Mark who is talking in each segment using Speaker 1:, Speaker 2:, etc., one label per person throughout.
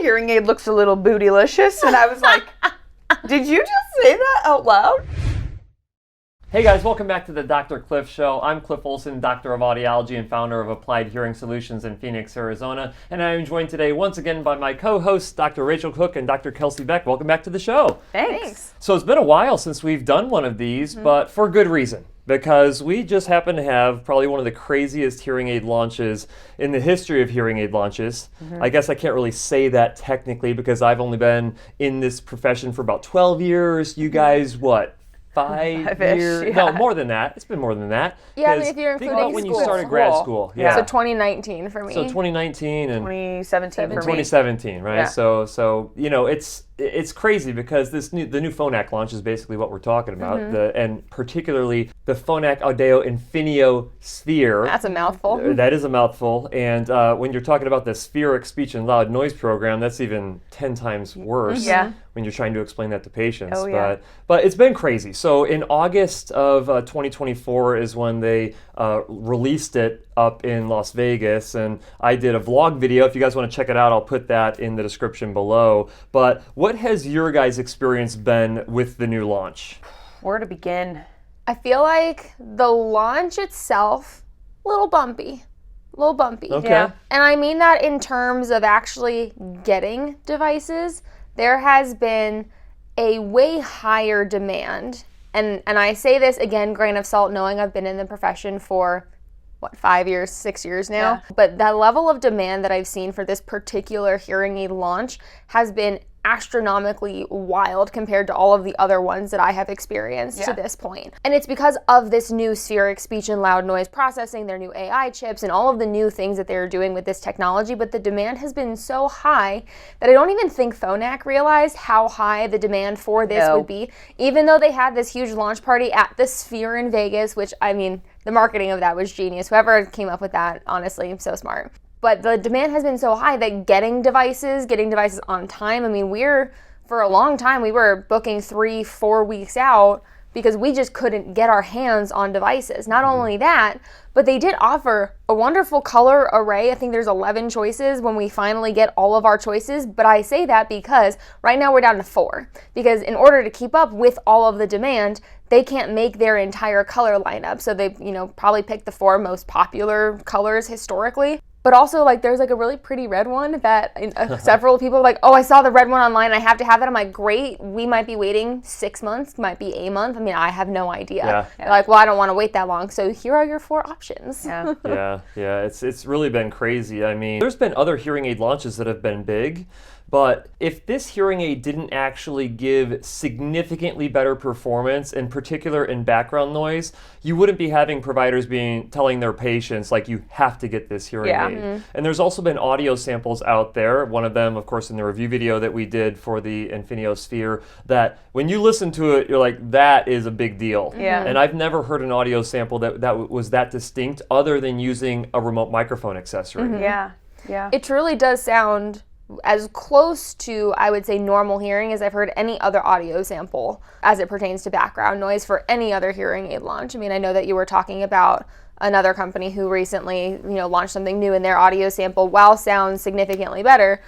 Speaker 1: hearing aid looks a little bootylicious. And I was like, did you just say that out loud?
Speaker 2: Hey guys, welcome back to the Dr. Cliff Show. I'm Cliff Olson, Doctor of Audiology and founder of Applied Hearing Solutions in Phoenix, Arizona. And I am joined today once again by my co-hosts, Dr. Rachael Cook and Dr. Kelsey Beck. Welcome back to the show.
Speaker 1: Thanks.
Speaker 2: So it's been a while since we've done one of these, but for good reason. Because we just happen to have probably one of the craziest hearing aid launches in the history of hearing aid launches. I guess I can't really say that technically because I've only been in this profession for about 12 years. You guys, what? 5 years?
Speaker 1: Yeah.
Speaker 2: No, more than that. It's been more than that.
Speaker 3: Yeah, I mean, if you're
Speaker 2: think
Speaker 3: including
Speaker 2: about when you
Speaker 3: school.
Speaker 2: started grad school.
Speaker 1: Yeah.
Speaker 3: So 2019 for me.
Speaker 2: So 2019 and
Speaker 1: 2017 for me.
Speaker 2: 2017, right?
Speaker 1: Yeah.
Speaker 2: So you know, it's crazy because the new Phonak launch is basically what we're talking about, and particularly the Phonak Audeo Infinio Sphere.
Speaker 3: That's a mouthful.
Speaker 2: That is a mouthful, and when you're talking about the spheric speech and loud noise program, that's even 10 times worse.
Speaker 1: Yeah.
Speaker 2: When you're trying to explain that to patients.
Speaker 1: Oh, yeah.
Speaker 2: But it's been crazy. So in August of 2024 is when they released it up in Las Vegas, and I did a vlog video. If you guys want to check it out, I'll put that in the description below. But what has your guys' experience been with the new launch?
Speaker 1: Where to begin?
Speaker 3: I feel like the launch itself, a little bumpy.
Speaker 2: Okay.
Speaker 1: Yeah.
Speaker 3: And I mean that in terms of actually getting devices. There has been a way higher demand. And I say this again, grain of salt, knowing I've been in the profession for 5 years, 6 years now.
Speaker 1: Yeah.
Speaker 3: But that level of demand that I've seen for this particular hearing aid launch has been astronomically wild compared to all of the other ones that I have experienced to this point. And it's because of this new spheric speech and loud noise processing, their new AI chips, and all of the new things that they're doing with this technology. But the demand has been so high that I don't even think Phonak realized how high the demand for this would be, even though they had this huge launch party at the Sphere in Vegas, which, I mean, the marketing of that was genius. Whoever came up with that, honestly, so smart. But the demand has been so high that getting devices on time, I mean, for a long time, we were booking 3-4 weeks out because we just couldn't get our hands on devices. Not only that, but they did offer a wonderful color array. I think there's 11 choices when we finally get all of our choices. But I say that because right now we're down to 4. Because in order to keep up with all of the demand, they can't make their entire color lineup. So they, probably picked the 4 most popular colors historically. But also, there's a really pretty red one that several people are like, oh, I saw the red one online, I have to have that. I'm like, great, we might be waiting 6 months, might be a month. I mean, I have no idea.
Speaker 2: Yeah.
Speaker 3: They're like, well, I don't want to wait that long. So here are your 4 options.
Speaker 1: Yeah.
Speaker 2: Yeah, it's really been crazy. I mean, there's been other hearing aid launches that have been big, but if this hearing aid didn't actually give significantly better performance, in particular in background noise, you wouldn't be having providers telling their patients, you have to get this hearing aid. And there's also been audio samples out there, one of them, of course, in the review video that we did for the Infinio Sphere, that when you listen to it, you're like, that is a big deal.
Speaker 1: Yeah.
Speaker 2: And I've never heard an audio sample that was that distinct other than using a remote microphone accessory.
Speaker 1: Yeah.
Speaker 3: It truly does sound as close to, I would say, normal hearing as I've heard any other audio sample as it pertains to background noise for any other hearing aid launch. I mean, I know that you were talking about another company who recently, launched something new in their audio sample. While sounds significantly better,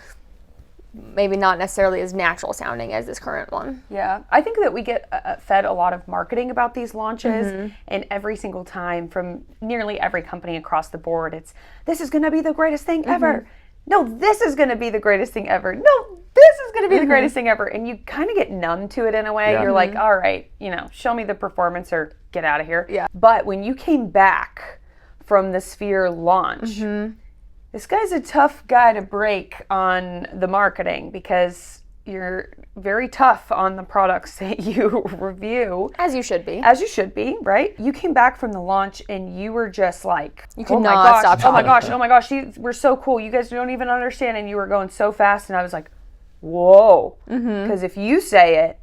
Speaker 3: maybe not necessarily as natural sounding as this current one.
Speaker 1: Yeah, I think that we get fed a lot of marketing about these launches, and every single time from nearly every company across the board, this is going to be the greatest thing ever. No, this is going to be the greatest thing ever. No, this is going to be the greatest thing ever. And you kind of get numb to it in a way.
Speaker 2: Yeah.
Speaker 1: You're like, all right, show me the performance or get out of here.
Speaker 3: Yeah.
Speaker 1: But when you came back from the Sphere launch, this guy's a tough guy to break on the marketing because you're very tough on the products that you review.
Speaker 3: As you should be.
Speaker 1: As you should be, right? You came back from the launch and you were just like,
Speaker 3: you could not stop
Speaker 1: oh my gosh, we're so cool. You guys don't even understand. And you were going so fast. And I was like, whoa. Because if you say it,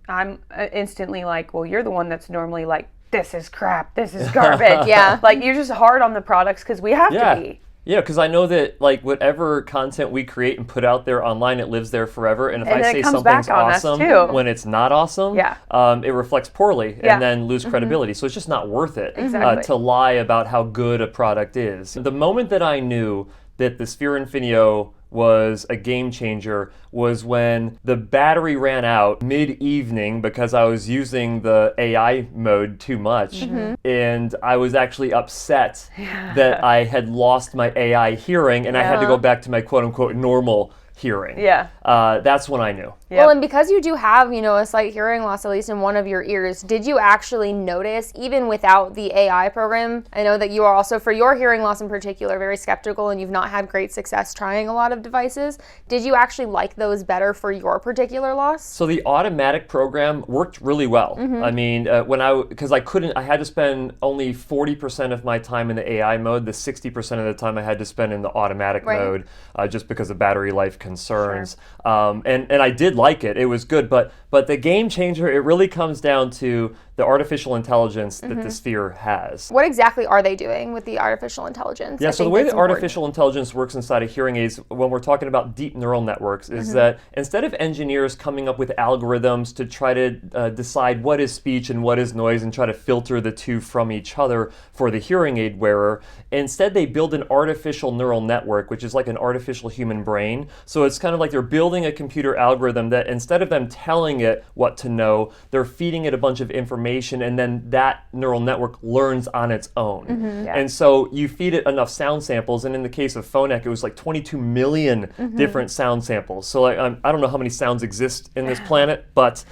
Speaker 1: I'm instantly like, well, you're the one that's normally like, this is crap. This is garbage.
Speaker 3: Yeah.
Speaker 1: You're just hard on the products because we have to be.
Speaker 2: Yeah, because I know that whatever content we create and put out there online, it lives there forever. And if I say something's awesome when it's not awesome, it reflects poorly and then lose credibility. So it's just not worth it to lie about how good a product is. The moment that I knew that the Sphere Infinio was a game changer was when the battery ran out mid-evening because I was using the AI mode too much, and I was actually upset that I had lost my AI hearing and I had to go back to my quote-unquote normal hearing. That's when I knew.
Speaker 3: Well, and because you do have, a slight hearing loss, at least in one of your ears, did you actually notice, even without the AI program, I know that you are also, for your hearing loss in particular, very skeptical and you've not had great success trying a lot of devices. Did you actually like those better for your particular loss?
Speaker 2: So the automatic program worked really well. I mean, because I had to spend only 40% of my time in the AI mode, the 60% of the time I had to spend in the automatic mode, just because of battery life concerns. And I did like it. It was good, but the game changer, it really comes down to the artificial intelligence that the Sphere has.
Speaker 3: What exactly are they doing with the artificial intelligence?
Speaker 2: Yeah, so the way that artificial intelligence works inside of hearing aids, when we're talking about deep neural networks, is that instead of engineers coming up with algorithms to try to decide what is speech and what is noise and try to filter the two from each other for the hearing aid wearer, instead they build an artificial neural network, which is like an artificial human brain. So it's kind of like they're building a computer algorithm that instead of them telling it what to know, they're feeding it a bunch of information, and then that neural network learns on its own. And so you feed it enough sound samples, and in the case of Phonak, it was like 22 million different sound samples. So like, I don't know how many sounds exist in this planet, but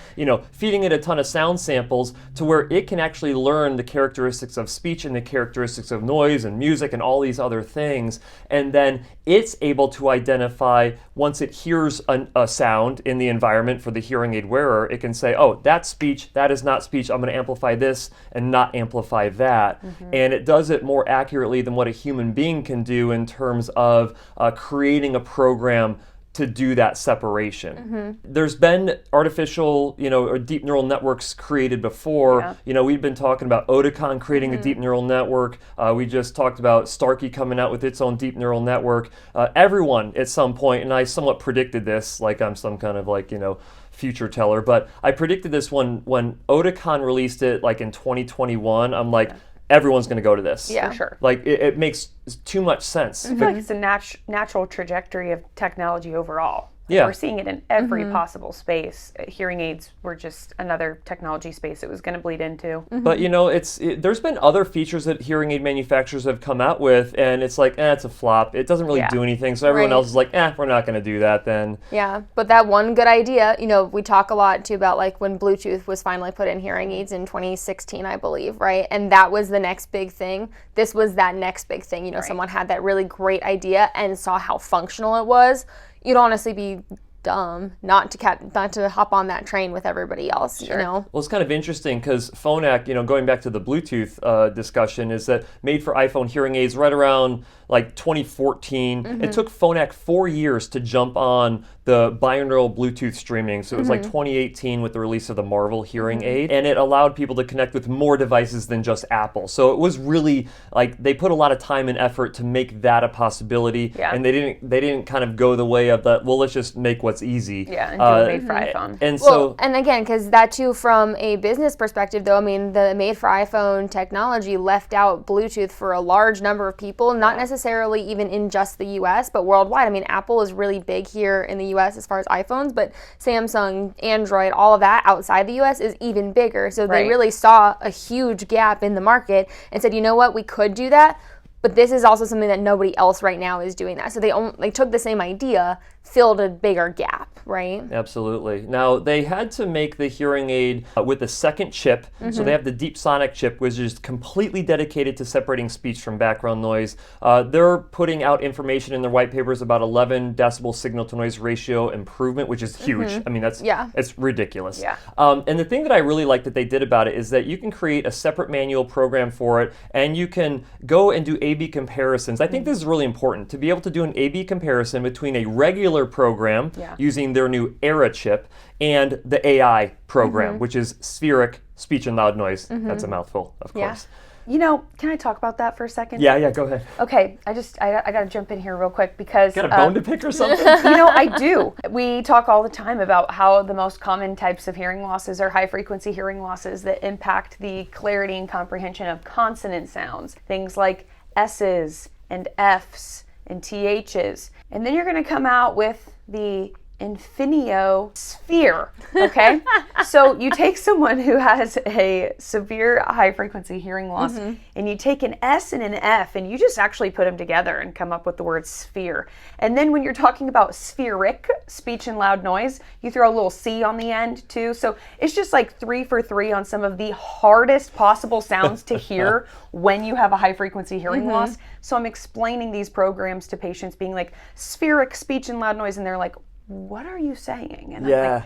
Speaker 2: feeding it a ton of sound samples to where it can actually learn the characteristics of speech and the characteristics of noise and music and all these other things, and then it's able to identify, once it hears a sound in the environment for the hearing aid wearer, it can say, oh, that's speech, that is not speech, I'm going to amplify this and not amplify that. And it does it more accurately than what a human being can do in terms of creating a program to do that separation. There's been artificial, or deep neural networks created before. We've been talking about Oticon creating a deep neural network. We just talked about Starkey coming out with its own deep neural network. Everyone at some point, and I somewhat predicted this, like I'm some kind of future teller, but I predicted this when Oticon released it like in 2021. I'm like, everyone's going to go to this.
Speaker 1: For sure.
Speaker 2: Like it makes too much sense.
Speaker 1: I feel like it's a natural trajectory of technology overall.
Speaker 2: Yeah.
Speaker 1: We're seeing it in every possible space. Hearing aids were just another technology space it was going to bleed into.
Speaker 2: But there's been other features that hearing aid manufacturers have come out with, and it's like, it's a flop. It doesn't really do anything. So everyone else is like, we're not going to do that then.
Speaker 3: Yeah, but that one good idea, we talk a lot too about like when Bluetooth was finally put in hearing aids in 2016, I believe, right? And that was the next big thing. This was that next big thing. Someone had that really great idea and saw how functional it was. You'd honestly be dumb not to hop on that train with everybody else. Well,
Speaker 2: it's kind of interesting because Phonak, going back to the Bluetooth discussion, is that made for iPhone hearing aids right around like 2014. It took Phonak 4 years to jump on the binaural Bluetooth streaming. So it was like 2018 with the release of the Marvel hearing aid, and it allowed people to connect with more devices than just Apple. So it was really like they put a lot of time and effort to make that a possibility, and they didn't kind of go the way of that. Well, let's just make what's easy.
Speaker 1: And do it made for iPhone.
Speaker 3: And again, because that too, from a business perspective, though, I mean, the made for iPhone technology left out Bluetooth for a large number of people, not necessarily even in just the US, but worldwide. I mean, Apple is really big here in the US as far as iPhones, but Samsung, Android, all of that outside the US is even bigger. So they really saw a huge gap in the market and said, you know what, we could do that, but this is also something that nobody else right now is doing that. So they took the same idea, filled a bigger gap, right?
Speaker 2: Absolutely. Now, they had to make the hearing aid with a second chip. So they have the Deep Sonic chip, which is completely dedicated to separating speech from background noise. They're putting out information in their white papers about 11 decibel signal-to-noise ratio improvement, which is huge. I mean, it's ridiculous. And the thing that I really like that they did about it is that you can create a separate manual program for it, and you can go and do A/B comparisons. I think this is really important, to be able to do an A/B comparison between a regular program using their new Era chip and the AI program, which is spheric speech and loud noise. That's a mouthful, of course.
Speaker 1: Can I talk about that for a second?
Speaker 2: Yeah, go ahead.
Speaker 1: Okay, I got to jump in here real quick because...
Speaker 2: Got a bone to pick or something?
Speaker 1: I do. We talk all the time about how the most common types of hearing losses are high-frequency hearing losses that impact the clarity and comprehension of consonant sounds. Things like S's and F's and THs. And then you're going to come out with the Infinio sphere, okay? So you take someone who has a severe high frequency hearing loss and you take an S and an F and you just actually put them together and come up with the word sphere. And then when you're talking about spheric speech and loud noise, you throw a little C on the end too. So it's just like 3 for 3 on some of the hardest possible sounds to hear when you have a high frequency hearing loss. So I'm explaining these programs to patients being like spheric speech and loud noise, and they're like, what are you saying? And I'm like,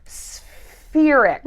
Speaker 1: spheric,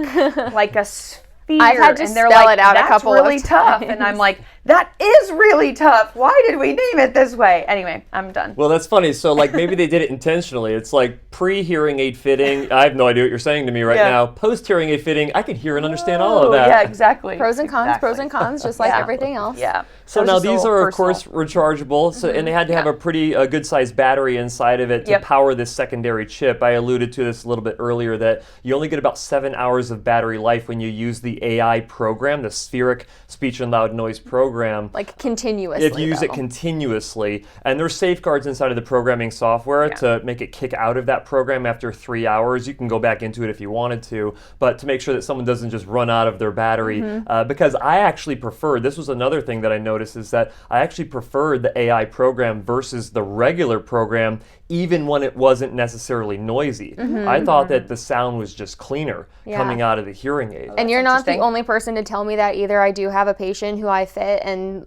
Speaker 1: like a sphere.
Speaker 3: I've had to
Speaker 1: and they're
Speaker 3: spell
Speaker 1: like,
Speaker 3: it out
Speaker 1: that's
Speaker 3: a couple
Speaker 1: really
Speaker 3: of
Speaker 1: tough.
Speaker 3: times.
Speaker 1: And I'm like, that is really tough. Why did we name it this way? Anyway, I'm done.
Speaker 2: Well, that's funny. So, like, maybe they did it intentionally. It's like pre-hearing aid fitting. I have no idea what you're saying to me right now. Post-hearing aid fitting, I can hear and understand all of that.
Speaker 1: Yeah, exactly.
Speaker 3: Pros and cons, just like everything else.
Speaker 1: Yeah.
Speaker 2: So now these are, of course, rechargeable. So, and they had to have a pretty good-sized battery inside of it to power this secondary chip. I alluded to this a little bit earlier that you only get about 7 hours of battery life when you use the AI program, the spheric speech and loud noise program.
Speaker 3: Like continuously.
Speaker 2: If you use it continuously. And there's safeguards inside of the programming software to make it kick out of that program after 3 hours. You can go back into it if you wanted to, but to make sure that someone doesn't just run out of their battery. Because I actually prefer, this was another thing that I noticed, is that I actually preferred the AI program versus the regular program, even when it wasn't necessarily noisy. I thought that the sound was just cleaner coming out of the hearing aid.
Speaker 3: And you're not the only person to tell me that either. I do have a patient who I fit, and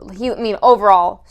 Speaker 3: overall,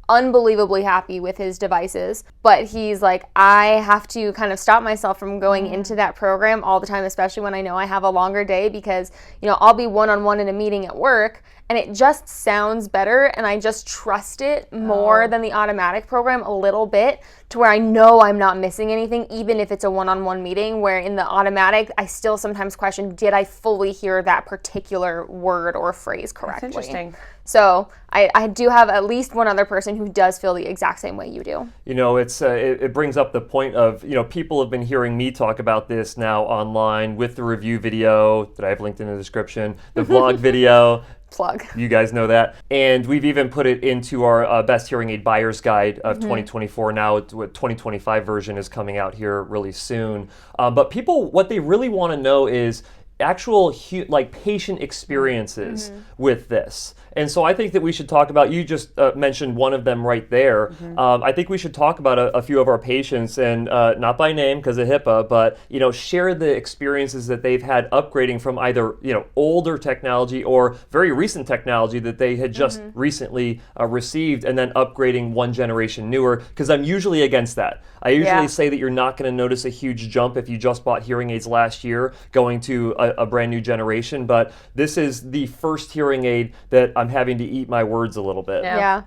Speaker 3: unbelievably happy with his devices, but he's like, I have to kind of stop myself from going into that program all the time, especially when I know I have a longer day, because I'll be one-on-one in a meeting at work and it just sounds better, and I just trust it more than the automatic program a little bit, to where I know I'm not missing anything, even if it's a one-on-one meeting, where in the automatic I still sometimes question, did I fully hear that particular word or phrase correctly?
Speaker 1: That's interesting.
Speaker 3: So I do have at least one other person who does feel the exact same way you do.
Speaker 2: It brings up the point of, people have been hearing me talk about this now online with the review video that I have linked in the description, the vlog video.
Speaker 3: Plug.
Speaker 2: You guys know that. And we've even put it into our best hearing aid buyer's guide of 2024. Now, 2025 version is coming out here really soon. But people, what they really want to know is actual patient experiences with this. And so I think that we should talk about, you just mentioned one of them right there. I think we should talk about a few of our patients, and not by name because of HIPAA, but share the experiences that they've had upgrading from either older technology or very recent technology that they had just recently received, and then upgrading one generation newer, because I'm usually against that. I usually say that you're not going to notice a huge jump if you just bought hearing aids last year going to a brand new generation, but this is the first hearing aid that I'm having to eat my words a little bit.
Speaker 3: Yeah.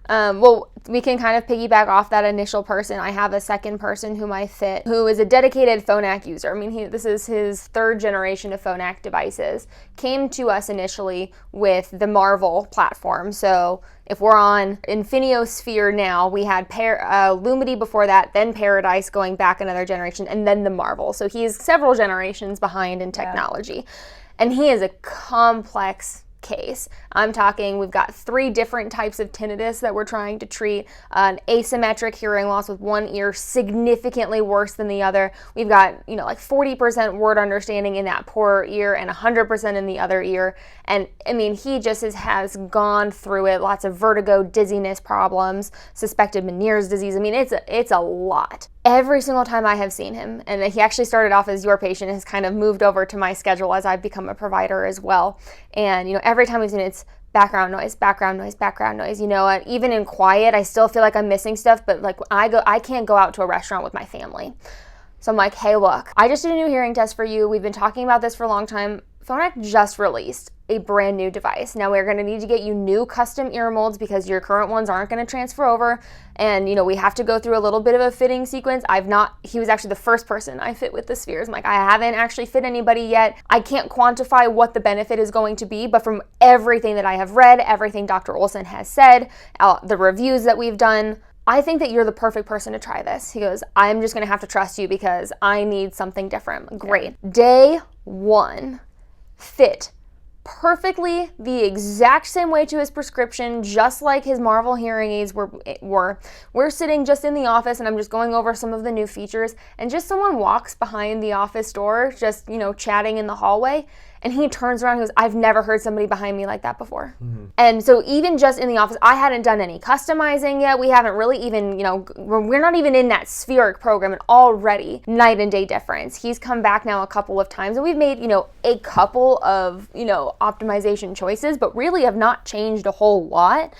Speaker 3: Well, we can kind of piggyback off that initial person. I have a second person whom I fit, who is a dedicated Phonak user. This is his 3rd generation of Phonak devices. Came to us initially with the Marvel platform. So if we're on Infinio Sphere now, we had Lumity before that, then Paradise going back another generation, and then the Marvel. So he's several generations behind in technology. And he is a complex case. I'm talking, we've got 3 different types of tinnitus that we're trying to treat. An asymmetric hearing loss with one ear significantly worse than the other. We've got, like 40% word understanding in that poorer ear and 100% in the other ear. And he just has gone through it. Lots of vertigo, dizziness problems, suspected Meniere's disease. It's a lot. Every single time I have seen him, and he actually started off as your patient, has kind of moved over to my schedule as I've become a provider as well. And, every time we've seen it's background noise, background noise, background noise. Even in quiet, I still feel like I'm missing stuff, but I can't go out to a restaurant with my family. So I'm like, hey, look, I just did a new hearing test for you. We've been talking about this for a long time. Phonak just released a brand new device. Now we're going to need to get you new custom ear molds because your current ones aren't going to transfer over. And, we have to go through a little bit of a fitting sequence. He was actually the first person I fit with the spheres. I'm like, I haven't actually fit anybody yet. I can't quantify what the benefit is going to be, but from everything that I have read, everything Dr. Olson has said, the reviews that we've done, I think that you're the perfect person to try this. He goes, I'm just going to have to trust you because I need something different. Great. Day 1, fit perfectly the exact same way to his prescription, just like his Marvel hearing aids were. We're sitting just in the office and I'm just going over some of the new features, and just someone walks behind the office door, just, chatting in the hallway, and he turns around and goes, I've never heard somebody behind me like that before. And so even just in the office, I hadn't done any customizing yet. We haven't really even, we're not even in that spheric program, and already night and day difference. He's come back now a couple of times, and we've made, a couple of, optimization choices, but really have not changed a whole lot.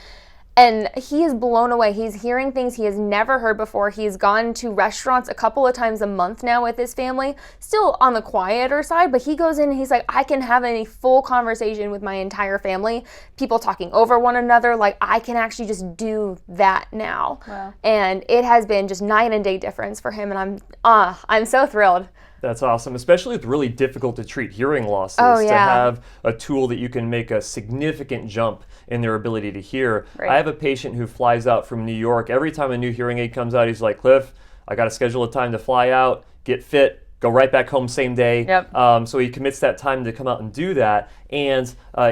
Speaker 3: And he is blown away. He's hearing things he has never heard before. He's gone to restaurants a couple of times a month now with his family, still on the quieter side, but he goes in and he's like, I can have a full conversation with my entire family, people talking over one another. Like, I can actually just do that now.
Speaker 1: Wow.
Speaker 3: And it has been just night and day difference for him. And I'm so thrilled.
Speaker 2: That's awesome, especially with really difficult to treat hearing losses.
Speaker 3: Oh, yeah.
Speaker 2: To have a tool that you can make a significant jump in their ability to hear.
Speaker 1: Right.
Speaker 2: I have a patient who flies out from New York. Every time a new hearing aid comes out, he's like, Cliff, I got to schedule a time to fly out, get fit, go right back home same day.
Speaker 1: Yep.
Speaker 2: So he commits that time to come out and do that. And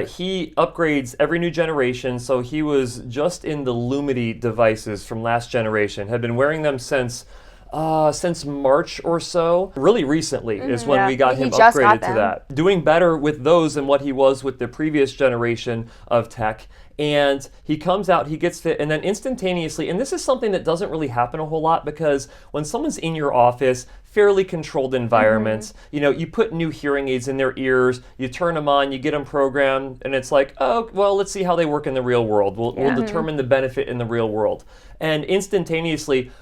Speaker 2: he upgrades every new generation. So he was just in the Lumity devices from last generation, had been wearing them since March or so. Really recently is when we got him upgraded to that. Doing better with those than what he was with the previous generation of tech. And he comes out, he gets fit, and then instantaneously, and this is something that doesn't really happen a whole lot, because when someone's in your office, fairly controlled environments, you put new hearing aids in their ears, you turn them on, you get them programmed, and it's like, oh, well, let's see how they work in the real world. We'll determine the benefit in the real world. And instantaneously,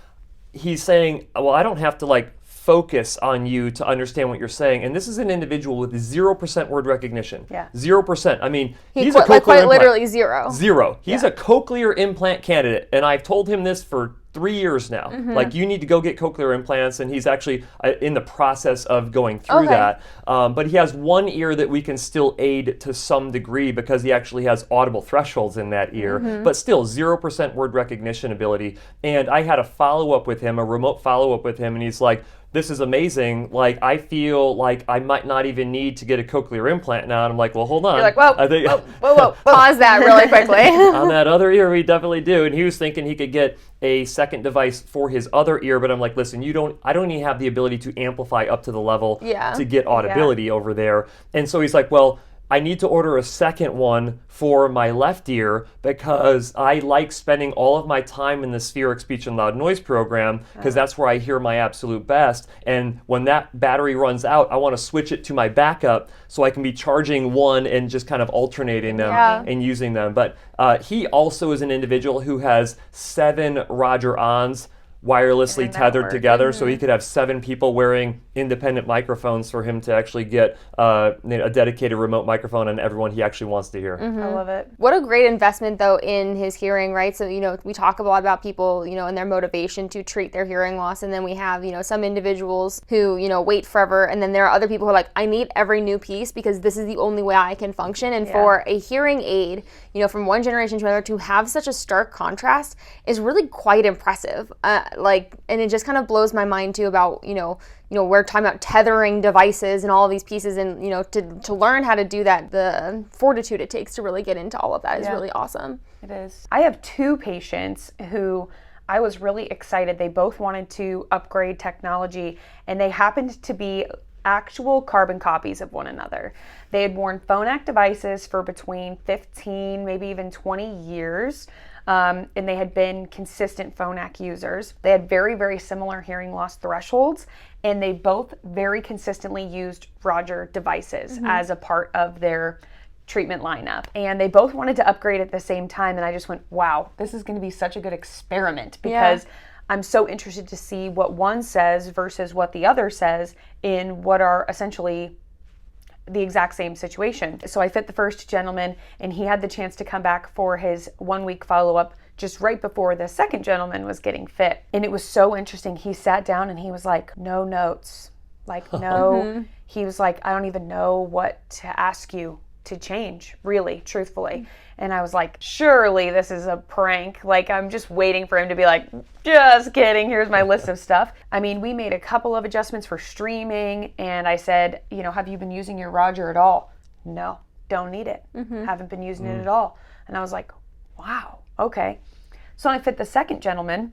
Speaker 2: he's saying, well, I don't have to focus on you to understand what you're saying. And this is an individual with 0% word recognition.
Speaker 1: Yeah.
Speaker 2: 0%. I mean, he's
Speaker 3: quite,
Speaker 2: a cochlear
Speaker 3: quite
Speaker 2: implant.
Speaker 3: literally zero.
Speaker 2: Zero. He's a cochlear implant candidate. And I've told him this for 3 years now. You need to go get cochlear implants, and he's actually in the process of going through that. But he has one ear that we can still aid to some degree, because he actually has audible thresholds in that ear, but still 0% word recognition ability. And I had a follow-up with him, a remote follow-up with him, and he's like, this is amazing. I feel like I might not even need to get a cochlear implant now. And I'm like, well, hold on.
Speaker 3: You're like, whoa. Pause that really quickly.
Speaker 2: On that other ear, we definitely do. And he was thinking he could get a second device for his other ear, but I'm like, listen, I don't even have the ability to amplify up to the level to get audibility over there. And so he's like, well, I need to order a second one for my left ear, because I like spending all of my time in the spheric speech and loud noise program, because that's where I hear my absolute best. And when that battery runs out, I want to switch it to my backup so I can be charging one and just kind of alternating them and using them. But he also is an individual who has 7 Roger-Ons wirelessly tethered together, so he could have 7 people wearing independent microphones for him to actually get a dedicated remote microphone on everyone he actually wants to hear.
Speaker 1: I love it.
Speaker 3: What a great investment, though, in his hearing, right? So, we talk a lot about people, and their motivation to treat their hearing loss, and then we have, some individuals who, wait forever, and then there are other people who are like, I need every new piece because this is the only way I can function. And for a hearing aid, from one generation to another, to have such a stark contrast is really quite impressive. And it just kind of blows my mind too about, we're talking about tethering devices and all of these pieces, and, to learn how to do that, the fortitude it takes to really get into all of that is really awesome.
Speaker 1: It is. I have 2 patients who I was really excited. They both wanted to upgrade technology, and they happened to be actual carbon copies of one another. They had worn Phonak devices for between 15, maybe even 20 years. And they had been consistent Phonak users. They had very, very similar hearing loss thresholds, and they both very consistently used Roger devices as a part of their treatment lineup. And they both wanted to upgrade at the same time, and I just went, wow, this is going to be such a good experiment, because I'm so interested to see what one says versus what the other says in what are essentially the exact same situation. So I fit the first gentleman, and he had the chance to come back for his 1-week follow-up just right before the second gentleman was getting fit. And it was so interesting. He sat down and he was like, no notes. No. He was like, I don't even know what to ask you to change, really, truthfully. And I was like, surely this is a prank. I'm just waiting for him to be like, just kidding, here's my list of stuff. I mean, we made a couple of adjustments for streaming, and I said, have you been using your Roger at all? No. don't need it. Haven't been using it at all. And I was like, wow, okay. So I fit the second gentleman.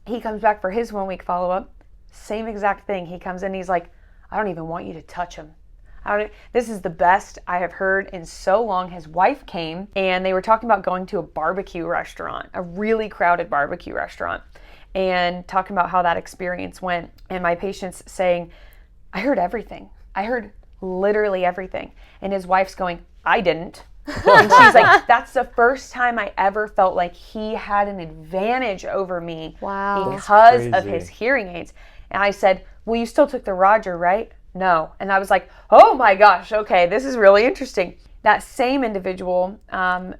Speaker 1: He comes back for his 1 week follow-up. Same exact thing. He comes in, he's like, I don't even want you to touch him. This is the best I have heard in so long. His wife came and they were talking about going to a barbecue restaurant, a really crowded barbecue restaurant, and talking about how that experience went. And my patient's saying, I heard everything. I heard literally everything. And his wife's going, I didn't. And she's like, that's the first time I ever felt like he had an advantage over me because of his hearing aids. And I said, well, you still took the Roger, right? No. And I was like, oh my gosh, okay, this is really interesting. That same individual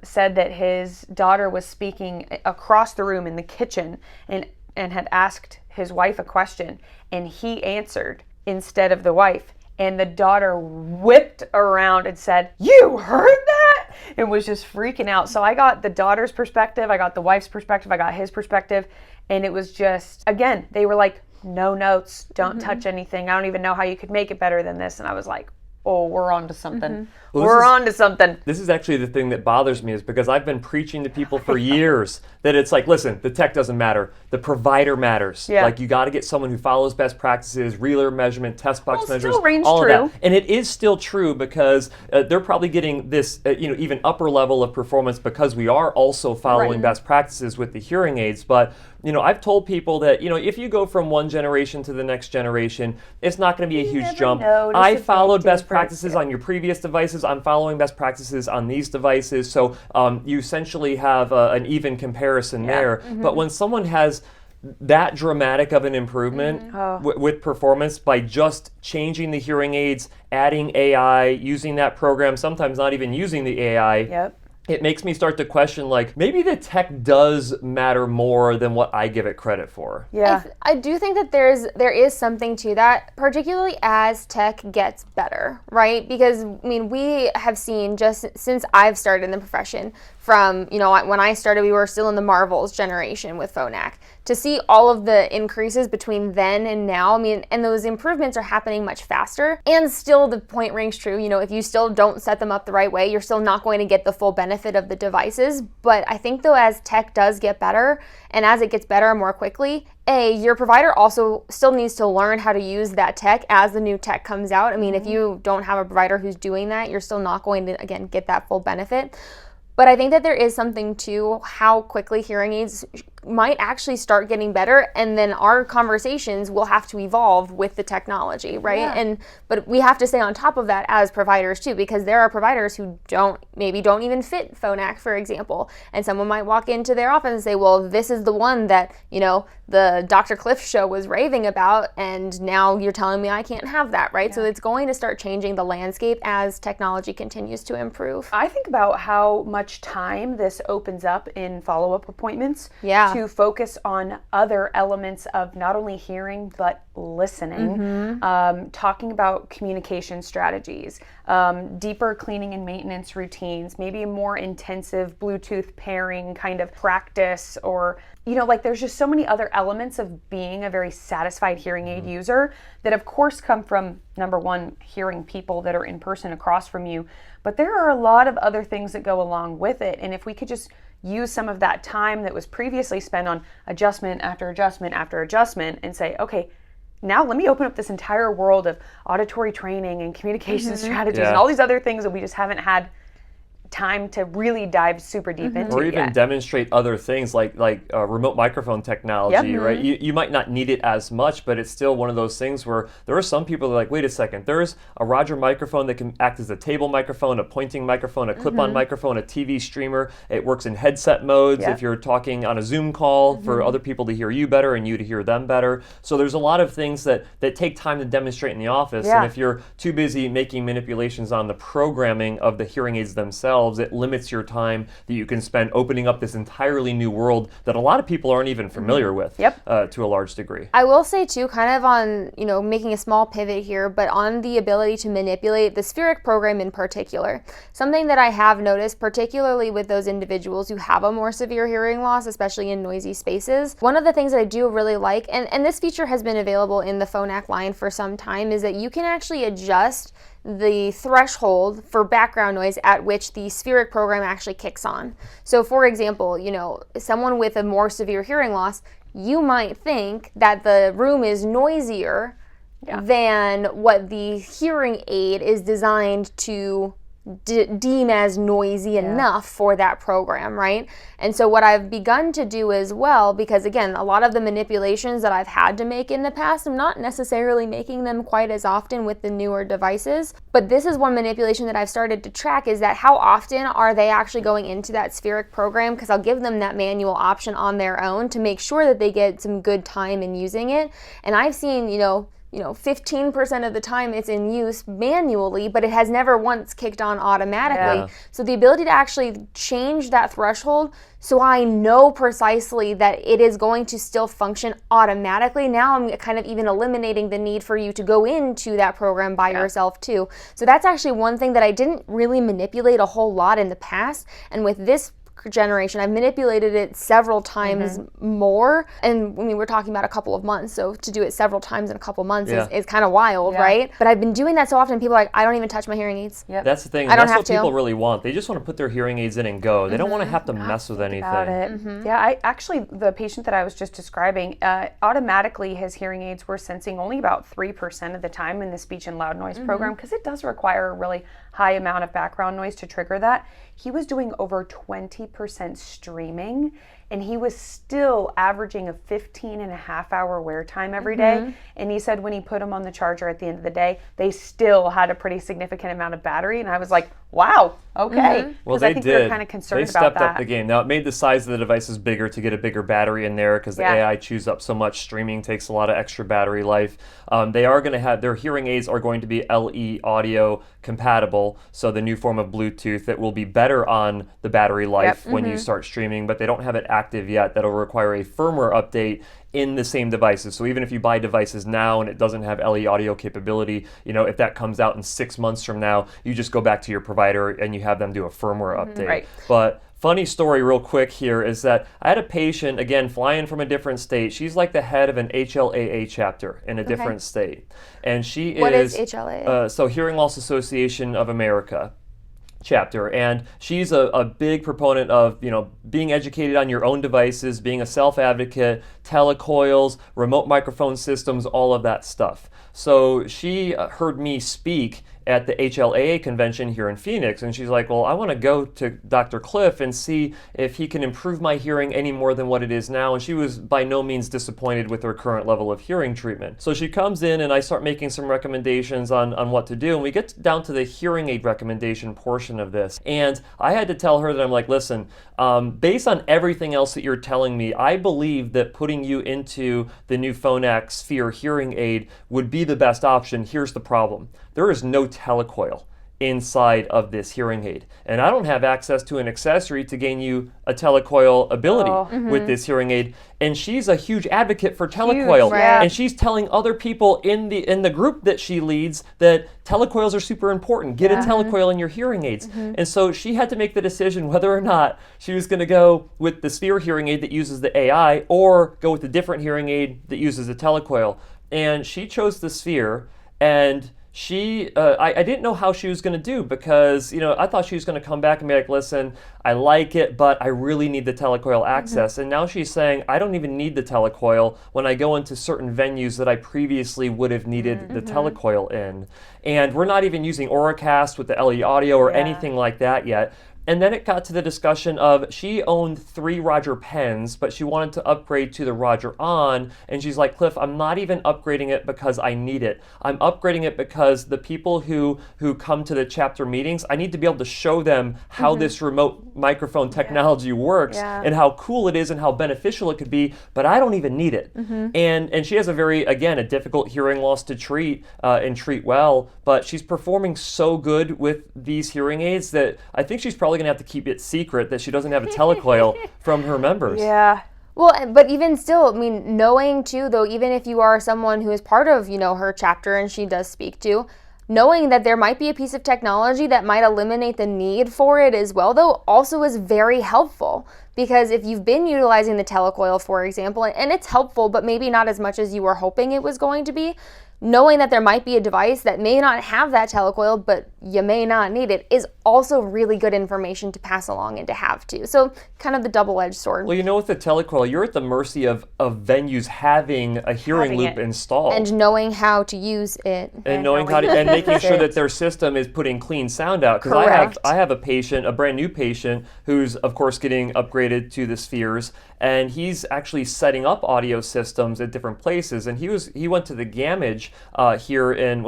Speaker 1: said that his daughter was speaking across the room in the kitchen and had asked his wife a question, and he answered instead of the wife. And the daughter whipped around and said, you heard that? And was just freaking out. So I got the daughter's perspective, I got the wife's perspective, I got his perspective. And it was just, again, they were like, no notes, don't touch anything. I don't even know how you could make it better than this. And I was like, oh, we're on to something.
Speaker 2: Well,
Speaker 1: we're on to something.
Speaker 2: This is actually the thing that bothers me, is because I've been preaching to people for years that it's like, listen, the tech doesn't matter. The provider matters.
Speaker 1: Yeah.
Speaker 2: Like, you got to get someone who follows best practices, reeler measurement, test box measures,
Speaker 1: still rings
Speaker 2: all
Speaker 1: true.
Speaker 2: of that. And it is still true, because they're probably getting this, even upper level of performance because we are also following best practices with the hearing aids. But I've told people that, if you go from one generation to the next generation, it's not going to be a huge jump. I followed best practices on your previous devices. I'm following best practices on these devices. So you essentially have an even comparison there. But when someone has that dramatic of an improvement with performance by just changing the hearing aids, adding AI, using that program, sometimes not even using the AI, it makes me start to question, like, maybe the tech does matter more than what I give it credit for.
Speaker 1: Yeah.
Speaker 3: I do think that there is something to that, particularly as tech gets better, right? Because, we have seen, just since I've started in the profession, from, when I started, we were still in the Marvels generation with Phonak. To see all of the increases between then and now, and those improvements are happening much faster. And still, the point rings true. If you still don't set them up the right way, you're still not going to get the full benefit of the devices. But I think, though, as tech does get better, and as it gets better more quickly, your provider also still needs to learn how to use that tech as the new tech comes out. If you don't have a provider who's doing that, you're still not going to, again, get that full benefit. But I think that there is something to how quickly hearing aids might actually start getting better, and then our conversations will have to evolve with the technology, right?
Speaker 1: Yeah.
Speaker 3: But we have to stay on top of that as providers too, because there are providers who don't even fit Phonak, for example, and someone might walk into their office and say, well, this is the one that the Dr. Cliff show was raving about, and now you're telling me I can't have that, right? So it's going to start changing the landscape as technology continues to improve.
Speaker 1: I think about how much time this opens up in follow-up appointments to focus on other elements of not only hearing but listening, talking about communication strategies, deeper cleaning and maintenance routines, maybe a more intensive Bluetooth pairing kind of practice, or there's just so many other elements of being a very satisfied hearing aid user that of course come from, number one, hearing people that are in person across from you, but there are a lot of other things that go along with it. And if we could just use some of that time that was previously spent on adjustment after adjustment after adjustment and say, okay, now let me open up this entire world of auditory training and communication strategies and all these other things that we just haven't had time to really dive super deep into
Speaker 2: or even demonstrate other things like remote microphone technology, right? You might not need it as much, but it's still one of those things where there are some people that are like, wait a second, there's a Roger microphone that can act as a table microphone, a pointing microphone, a clip-on microphone, a TV streamer. It works in headset modes if you're talking on a Zoom call for other people to hear you better and you to hear them better. So there's a lot of things that take time to demonstrate in the office, and if you're too busy making manipulations on the programming of the hearing aids themselves, it limits your time that you can spend opening up this entirely new world that a lot of people aren't even familiar with to a large degree.
Speaker 3: I will say too, kind of on, making a small pivot here, but on the ability to manipulate the spheric program in particular. Something that I have noticed, particularly with those individuals who have a more severe hearing loss, especially in noisy spaces, one of the things that I do really like, and this feature has been available in the Phonak line for some time, is that you can actually adjust the threshold for background noise at which the spheric program actually kicks on. So for example, someone with a more severe hearing loss, you might think that the room is noisier than what the hearing aid is designed to deem as noisy enough for that program, right? And so what I've begun to do as well, because again, a lot of the manipulations that I've had to make in the past, I'm not necessarily making them quite as often with the newer devices, but this is one manipulation that I've started to track, is that how often are they actually going into that spheric program, because I'll give them that manual option on their own to make sure that they get some good time in using it. And I've seen, 15% of the time it's in use manually, but it has never once kicked on automatically.
Speaker 2: Yeah.
Speaker 3: So the ability to actually change that threshold so I know precisely that it is going to still function automatically. Now I'm kind of even eliminating the need for you to go into that program by yourself too. So that's actually one thing that I didn't really manipulate a whole lot in the past. And with this generation, I've manipulated it several times more, and we're talking about a couple of months, so to do it several times in a couple of months is kind of wild, right? But I've been doing that so often, people are like, I don't even touch my hearing aids.
Speaker 2: That's the thing.
Speaker 3: I don't
Speaker 2: That's
Speaker 3: have
Speaker 2: what
Speaker 3: to.
Speaker 2: people really want. They just want to put their hearing aids in and go. They don't want to have to mess with anything.
Speaker 1: About it. Yeah, the patient that I was just describing, automatically his hearing aids were sensing only about 3% of the time in the speech and loud noise program, because it does require a really high amount of background noise to trigger that. He was doing over 20% streaming, and he was still averaging a 15.5-hour wear time every day. And he said when he put them on the charger at the end of the day, they still had a pretty significant amount of battery. And I was like, wow, okay.
Speaker 2: Well, they
Speaker 1: I think
Speaker 2: did.
Speaker 1: they're kind of concerned
Speaker 2: They
Speaker 1: about
Speaker 2: stepped
Speaker 1: that.
Speaker 2: up the game. Now, it made the size of the devices bigger to get a bigger battery in there, because the AI chews up so much. Streaming takes a lot of extra battery life. They are going to have, their hearing aids are going to be LE Audeo compatible, so the new form of Bluetooth that will be better on the battery life when you start streaming, but they don't have it active yet. That'll require a firmware update in the same devices. So even if you buy devices now and it doesn't have LE Audeo capability, if that comes out in 6 months from now, you just go back to your provider and you have them do a firmware update.
Speaker 1: Right.
Speaker 2: But funny story real quick here is that I had a patient, again, flying from a different state. She's like the head of an HLAA chapter in a different state. And she
Speaker 3: What is HLAA?
Speaker 2: So Hearing Loss Association of America chapter, and she's a big proponent of being educated on your own devices, being a self-advocate, telecoils, remote microphone systems, all of that stuff. So she heard me speak at the HLAA convention here in Phoenix, and she's like, well, I want to go to Dr. Cliff and see if he can improve my hearing any more than what it is now. And she was by no means disappointed with her current level of hearing treatment. So she comes in and I start making some recommendations on what to do, and we get down to the hearing aid recommendation portion of this. And I had to tell her that I'm like, listen, based on everything else that you're telling me, I believe that putting you into the new Phonak Sphere hearing aid would be the best option. Here's the problem. There is no telecoil inside of this hearing aid, and I don't have access to an accessory to gain you a telecoil ability with this hearing aid. And she's a huge advocate for telecoil, and she's telling other people in the group that she leads that telecoils are super important. Get a telecoil in your hearing aids. And so she had to make the decision whether or not she was going to go with the Sphere hearing aid that uses the AI or go with a different hearing aid that uses a telecoil. And she chose the Sphere, and I didn't know how she was going to do, because I thought she was going to come back and be like, listen, I like it, but I really need the telecoil access. And now she's saying, I don't even need the telecoil when I go into certain venues that I previously would have needed the telecoil in. And we're not even using Auracast with the LE Audeo or anything like that yet. And then it got to the discussion of, she owned 3 Roger pens, but she wanted to upgrade to the Roger On. And she's like, Cliff, I'm not even upgrading it because I need it. I'm upgrading it because the people who come to the chapter meetings, I need to be able to show them how this remote microphone technology works and how cool it is and how beneficial it could be, but I don't even need it. And she has a difficult hearing loss to treat and treat well, but she's performing so good with these hearing aids that I think she's probably going to have to keep it secret that she doesn't have a telecoil from her members.
Speaker 1: Yeah.
Speaker 3: Well, but even still, knowing too, though, even if you are someone who is part of, her chapter and she does speak to, knowing that there might be a piece of technology that might eliminate the need for it as well, though, also is very helpful. Because if you've been utilizing the telecoil, for example, and it's helpful, but maybe not as much as you were hoping it was going to be, knowing that there might be a device that may not have that telecoil, but you may not need it, is also really good information to pass along and to have too. So kind of the double-edged sword.
Speaker 2: Well, with the telecoil, you're at the mercy of venues having a hearing loop installed.
Speaker 3: And knowing how to use it.
Speaker 2: And knowing how to, and making sure that their system is putting clean sound out. Because I have a patient, a brand new patient, who's of course getting upgraded to the Spheres, and he's actually setting up audio systems at different places. And he went to the Gamage here in,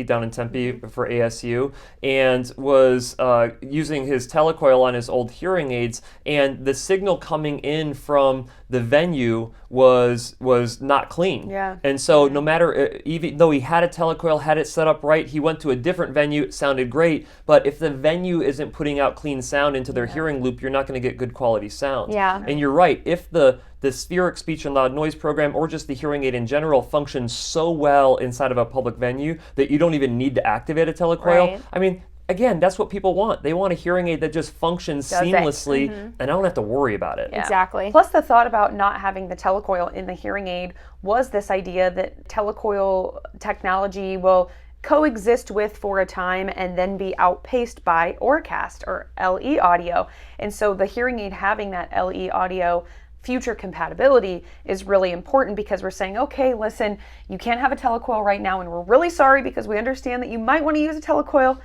Speaker 2: down in Tempe for ASU, and was using his telecoil on his old hearing aids, and the signal coming in from the venue was not clean.
Speaker 1: Yeah.
Speaker 2: And so no matter, even though he had a telecoil, had it set up right, he went to a different venue, it sounded great, but if the venue isn't putting out clean sound into their hearing loop, you're not going to get good quality sound.
Speaker 3: Yeah.
Speaker 2: And you're right, if the spheric speech and loud noise program, or just the hearing aid in general, functions so well inside of a public venue that you don't even need to activate a telecoil.
Speaker 3: Right.
Speaker 2: I mean, again, that's what people want. They want a hearing aid that just functions seamlessly, and I don't have to worry about it.
Speaker 3: Yeah. Exactly.
Speaker 1: Plus, the thought about not having the telecoil in the hearing aid was this idea that telecoil technology will coexist with for a time and then be outpaced by Orcast or LE audio. And so the hearing aid having that LE audio future compatibility is really important, because we're saying, okay, listen, you can't have a telecoil right now, and we're really sorry because we understand that you might want to use a telecoil,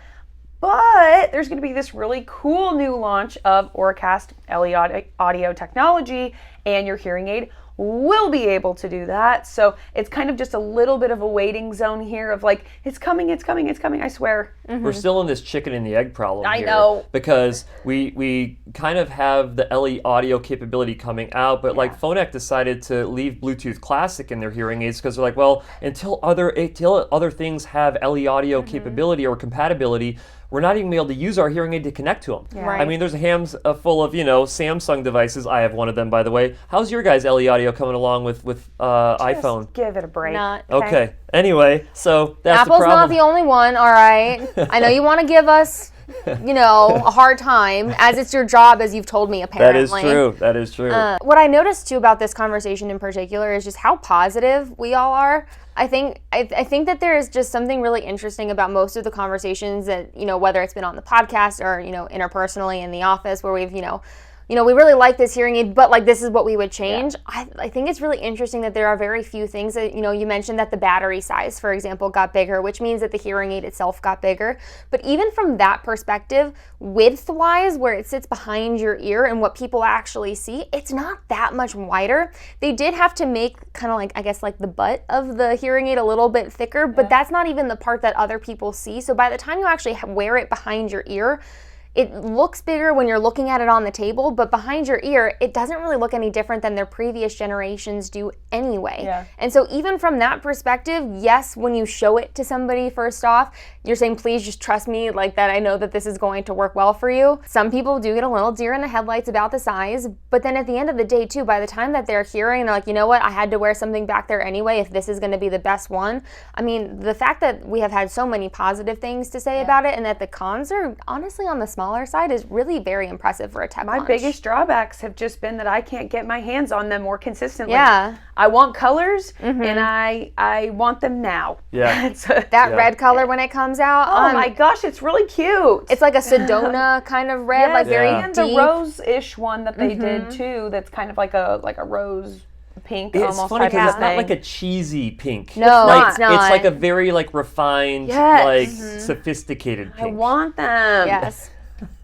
Speaker 1: but there's going to be this really cool new launch of Orcast LE audio technology, and your hearing aid will be able to do that. So it's kind of just a little bit of a waiting zone here of like, it's coming, I swear.
Speaker 2: We're still in this chicken and the egg problem
Speaker 1: I
Speaker 2: here.
Speaker 1: know.
Speaker 2: Because we kind of have the LE audio capability coming out, but like Phonak decided to leave Bluetooth Classic in their hearing aids because they're like, well, until other things have LE audio capability or compatibility, we're not even able to use our hearing aid to connect to them.
Speaker 3: Right.
Speaker 2: I mean, there's a hands full of, Samsung devices. I have one of them, by the way. How's your guys' LE audio coming along with iPhone?
Speaker 1: Just give it a break.
Speaker 3: Not.
Speaker 2: Okay. Anyway, so that's
Speaker 3: Apple's
Speaker 2: the problem.
Speaker 3: not the only one, all right? I know you want to give us, a hard time, as it's your job, as you've told me, apparently.
Speaker 2: That is true.
Speaker 3: What I noticed, too, about this conversation in particular is just how positive we all are. I think that there is just something really interesting about most of the conversations that, whether it's been on the podcast or, interpersonally in the office where we've, we really like this hearing aid, but like this is what we would change. Yeah. I think it's really interesting that there are very few things that, you mentioned that the battery size, for example, got bigger, which means that the hearing aid itself got bigger. But even from that perspective, width-wise, where it sits behind your ear and what people actually see, it's not that much wider. They did have to make kind of like, I guess, like the butt of the hearing aid a little bit thicker, but that's not even the part that other people see. So by the time you actually wear it behind your ear, it looks bigger when you're looking at it on the table, but behind your ear, it doesn't really look any different than their previous generations do anyway.
Speaker 1: Yeah.
Speaker 3: And so even from that perspective, yes, when you show it to somebody first off, you're saying, please just trust me, like that I know that this is going to work well for you. Some people do get a little deer in the headlights about the size, but then at the end of the day too, by the time that they're hearing, they're like, you know what, I had to wear something back there anyway if this is gonna be the best one. I mean, the fact that we have had so many positive things to say about it and that the cons are honestly on the smaller side is really very impressive for a tech launch.
Speaker 1: My biggest drawbacks have just been that I can't get my hands on them more consistently.
Speaker 3: Yeah.
Speaker 1: I want colors, and I want them now.
Speaker 2: Yeah.
Speaker 3: That red color when it comes out.
Speaker 1: Oh my gosh, it's really cute.
Speaker 3: It's like a Sedona kind of red, like very
Speaker 1: and
Speaker 3: deep.
Speaker 1: the rose-ish one that they did too. That's kind of like a rose pink
Speaker 2: It's
Speaker 1: almost
Speaker 2: funny
Speaker 1: type
Speaker 2: because
Speaker 1: of
Speaker 2: it's not
Speaker 1: thing.
Speaker 2: like a cheesy pink.
Speaker 3: No,
Speaker 2: like,
Speaker 3: it's not.
Speaker 2: It's like a very refined, sophisticated pink.
Speaker 1: I want them.
Speaker 3: Yes.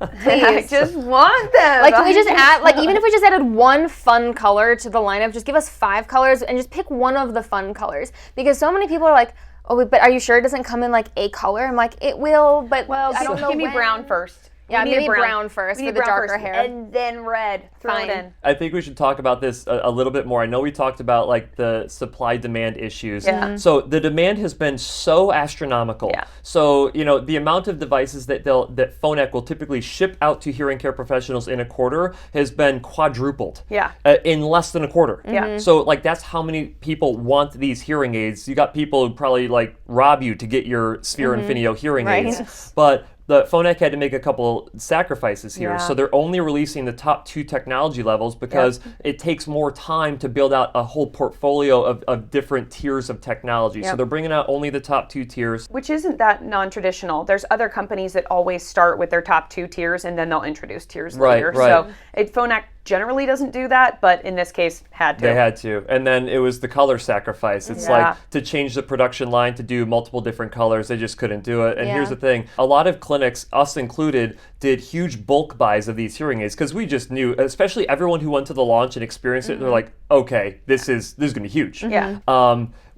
Speaker 1: I just want them.
Speaker 3: Like, can we just add, like, even if we just added one fun color to the lineup, just give us 5 colors and just pick one of the fun colors. Because so many people are like, oh, but are you sure it doesn't come in like a color? I'm like, it will, but I don't know
Speaker 1: give me
Speaker 3: when.
Speaker 1: brown first.
Speaker 3: Yeah,
Speaker 1: We need
Speaker 3: maybe brown first
Speaker 1: We
Speaker 3: for
Speaker 1: need
Speaker 3: the
Speaker 1: brown
Speaker 3: darker
Speaker 1: first,
Speaker 3: hair.
Speaker 1: and then red. Throw
Speaker 3: Fine.
Speaker 1: it in.
Speaker 2: I think we should talk about this a little bit more. I know we talked about like the supply-demand issues.
Speaker 1: Yeah.
Speaker 2: So the demand has been so astronomical.
Speaker 1: Yeah.
Speaker 2: So the amount of devices that Phonak will typically ship out to hearing care professionals in a quarter has been quadrupled.
Speaker 1: Yeah.
Speaker 2: In less than a quarter.
Speaker 1: Yeah.
Speaker 2: So like that's how many people want these hearing aids. You got people who probably like rob you to get your Sphere Infinio hearing
Speaker 3: Right.
Speaker 2: aids. But the Phonak had to make a couple sacrifices here.
Speaker 1: Yeah.
Speaker 2: So they're only releasing the top 2 technology levels because it takes more time to build out a whole portfolio of different tiers of technology. So they're bringing out only the top 2 tiers.
Speaker 1: Which isn't that non-traditional. There's other companies that always start with their top 2 tiers and then they'll introduce tiers later.
Speaker 2: Right.
Speaker 1: So Phonak generally doesn't do that, but in this case had to.
Speaker 2: They had to. And then it was the color sacrifice. It's like to change the production line to do multiple different colors, they just couldn't do it. And here's the thing, a lot of clinics, us included, did huge bulk buys of these hearing aids because we just knew, especially everyone who went to the launch and experienced it, they're like, okay, this is going to be huge.
Speaker 1: Yeah.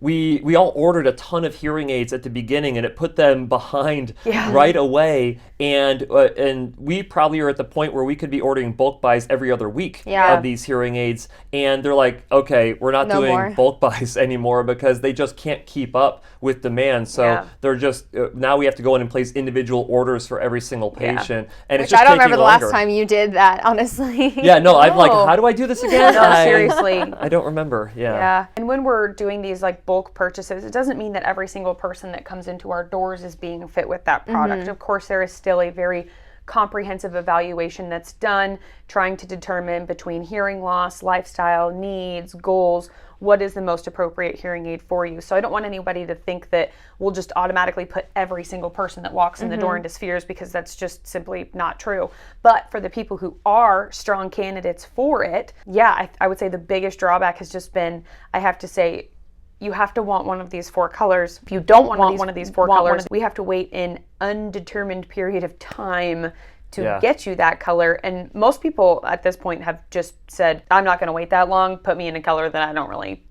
Speaker 2: We all ordered a ton of hearing aids at the beginning, and it put them behind right away. And we probably are at the point where we could be ordering bulk buys every other week of these hearing aids. And they're like, okay, we're not doing bulk buys anymore because they just can't keep up with demand. So they're just now we have to go in and place individual orders for every single patient, and it's just
Speaker 3: I don't
Speaker 2: taking
Speaker 3: remember the
Speaker 2: longer.
Speaker 3: last time you did that, honestly.
Speaker 2: Yeah, no, I'm like, how do I do this again?
Speaker 1: No, seriously.
Speaker 2: I don't remember.
Speaker 1: Yeah. And when we're doing these like bulk purchases, it doesn't mean that every single person that comes into our doors is being fit with that product. Of course, there is still a very comprehensive evaluation that's done, trying to determine between hearing loss, lifestyle, needs, goals, what is the most appropriate hearing aid for you. So I don't want anybody to think that we'll just automatically put every single person that walks in the door into spheres, because that's just simply not true. But for the people who are strong candidates for it, I would say the biggest drawback has just been, I have to say, you have to want one of these 4 colors. If you don't want one of these 4 colors, we have to wait an undetermined period of time to get you that color. And most people at this point have just said, I'm not going to wait that long. Put me in a color that I don't really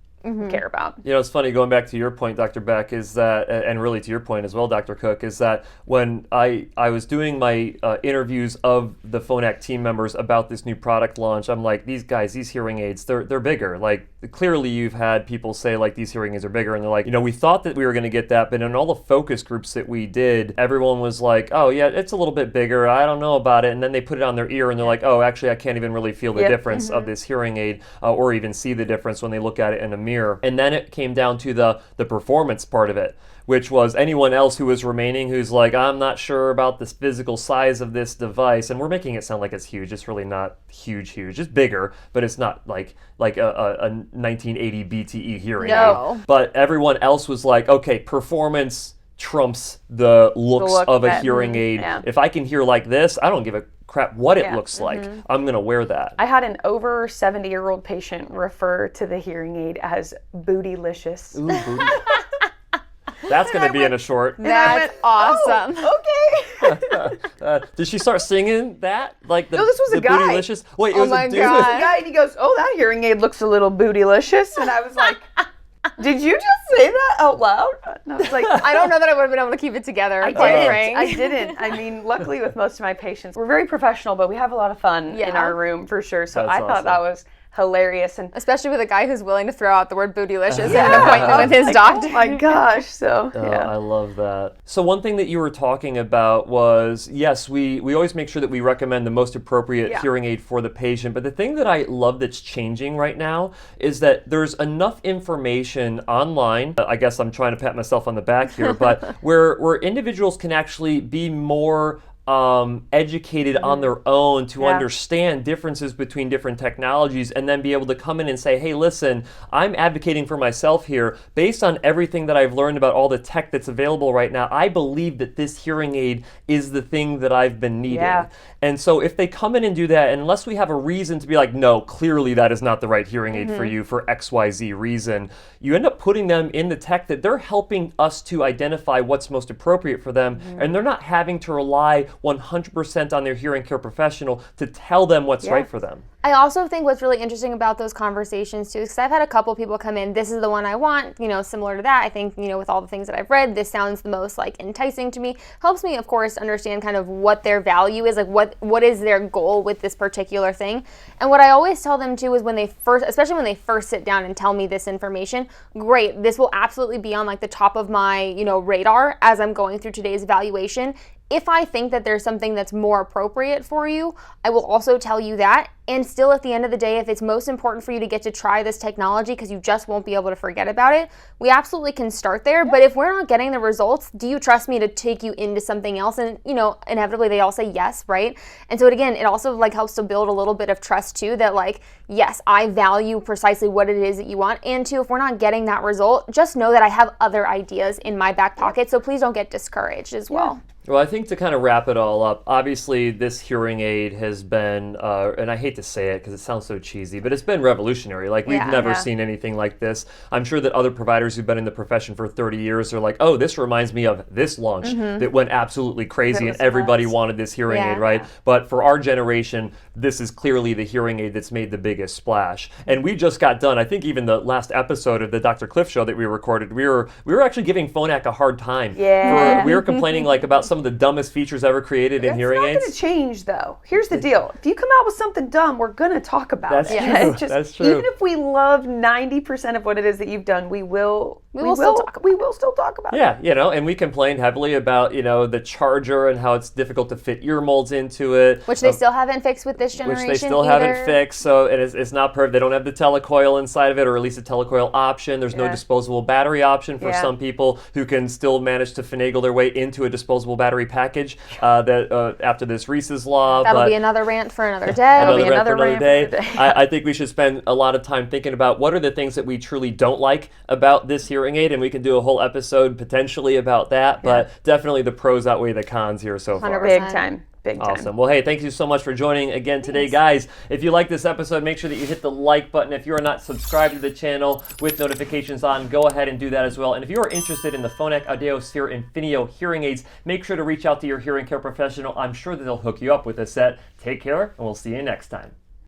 Speaker 1: care about.
Speaker 2: You know, it's funny, going back to your point, Dr. Beck, is that, and really to your point as well, Dr. Cook, is that when I was doing my interviews of the Phonak team members about this new product launch, I'm like, these guys, these hearing aids, they're bigger. Like, clearly you've had people say, like, these hearing aids are bigger, and they're like, you know, we thought that we were going to get that, but in all the focus groups that we did, everyone was like, oh yeah, it's a little bit bigger, I don't know about it, and then they put it on their ear, and they're like, oh, actually, I can't even really feel the difference of this hearing aid, or even see the difference when they look at it in a mirror. And then it came down to the performance part of it, which was anyone else who was remaining who's like, I'm not sure about this physical size of this device. And we're making it sound like it's huge. It's really not huge. It's bigger, but it's not like a 1980 BTE hearing aid. But everyone else was like, okay, performance trumps the looks of a hearing aid. If I can hear like this, I don't give a crap what it looks like. I'm going to wear that.
Speaker 1: I had an over 70-year-old patient refer to the hearing aid as bootylicious.
Speaker 2: Ooh, booty. That's going to be in a short.
Speaker 3: That's awesome.
Speaker 1: Oh, okay.
Speaker 2: Did she start singing that? Like the,
Speaker 1: No, this was
Speaker 2: the
Speaker 1: a guy.
Speaker 2: bootylicious? Wait, it was
Speaker 3: my
Speaker 2: a dude.
Speaker 3: God.
Speaker 1: The guy, and he goes, oh, that hearing aid looks a little bootylicious. And I was like, did you just say that out loud? And I was like,
Speaker 3: I don't know that I would have been able to keep it together.
Speaker 1: I didn't. I mean, luckily with most of my patients, we're very professional, but we have a lot of fun in our room for sure. So
Speaker 2: That's
Speaker 1: I thought
Speaker 2: awesome.
Speaker 1: that was hilarious. And
Speaker 3: Especially with a guy who's willing to throw out the word bootylicious at an appointment with his doctor.
Speaker 1: oh my gosh. So,
Speaker 2: I love that. So one thing that you were talking about was, yes, we always make sure that we recommend the most appropriate hearing aid for the patient. But the thing that I love that's changing right now is that there's enough information online. I guess I'm trying to pat myself on the back here, but where individuals can actually be more educated on their own to understand differences between different technologies, and then be able to come in and say, hey, listen, I'm advocating for myself here. Based on everything that I've learned about all the tech that's available right now, I believe that this hearing aid is the thing that I've been needing. And so if they come in and do that, unless we have a reason to be like, no, clearly that is not the right hearing aid for you for XYZ reason, you end up putting them in the tech that they're helping us to identify what's most appropriate for them, and they're not having to rely 100% on their hearing care professional to tell them what's right for them.
Speaker 3: I also think what's really interesting about those conversations too, because I've had a couple people come in, this is the one I want, similar to that. I think, with all the things that I've read, this sounds the most like enticing to me. Helps me, of course, understand kind of what their value is, like what is their goal with this particular thing. And what I always tell them too is especially when they first sit down and tell me this information, great, this will absolutely be on like the top of my, radar as I'm going through today's evaluation. If I think that there's something that's more appropriate for you, I will also tell you that. And still, at the end of the day, if it's most important for you to get to try this technology because you just won't be able to forget about it, we absolutely can start there. But if we're not getting the results, do you trust me to take you into something else? And, you know, inevitably they all say yes, right? And so again, it also like helps to build a little bit of trust too, that like, yes, I value precisely what it is that you want. And two, if we're not getting that result, just know that I have other ideas in my back pocket. So please don't get discouraged as well.
Speaker 2: Well, I think to kind of wrap it all up, obviously this hearing aid has been, and I hate to say it because it sounds so cheesy, but it's been revolutionary. Like we've never seen anything like this. I'm sure that other providers who've been in the profession for 30 years are like, oh, this reminds me of this launch that went absolutely crazy and everybody wanted this hearing aid, right? But for our generation, this is clearly the hearing aid that's made the biggest splash. And we just got done, I think even the last episode of the Dr. Cliff show that we recorded, we were actually giving Phonak a hard time. We were complaining like about some of the dumbest features ever created in hearing aids.
Speaker 1: It's not going to change, though. Here's the deal. If you come out with something dumb, we're going to talk about it.
Speaker 2: That's true. That's true.
Speaker 1: Even if we love 90% of what it is that you've done, we will still talk about it.
Speaker 2: Yeah, you know, and we complained heavily about, you know, the charger and how it's difficult to fit ear molds into it.
Speaker 3: Which they still haven't fixed with this generation.
Speaker 2: Which they still haven't fixed, so it's not perfect. They don't have the telecoil inside of it, or at least a telecoil option. There's no disposable battery option for some people who can still manage to finagle their way into a disposable battery package after this Reese's Law.
Speaker 3: That'll be another rant for another day.
Speaker 2: Another rant for another day. I think we should spend a lot of time thinking about what are the things that we truly don't like about this hearing aid, and we can do a whole episode potentially about that, but definitely the pros outweigh the cons here so far.
Speaker 3: 100%.
Speaker 1: Big time.
Speaker 2: Awesome. Well, hey, thank you so much for joining again today, guys. If you like this episode, make sure that you hit the like button. If you are not subscribed to the channel with notifications on, go ahead and do that as well. And if you are interested in the Phonak, Audeo, Sphere, Infinio hearing aids, make sure to reach out to your hearing care professional. I'm sure that they'll hook you up with a set. Take care, and we'll see you next time.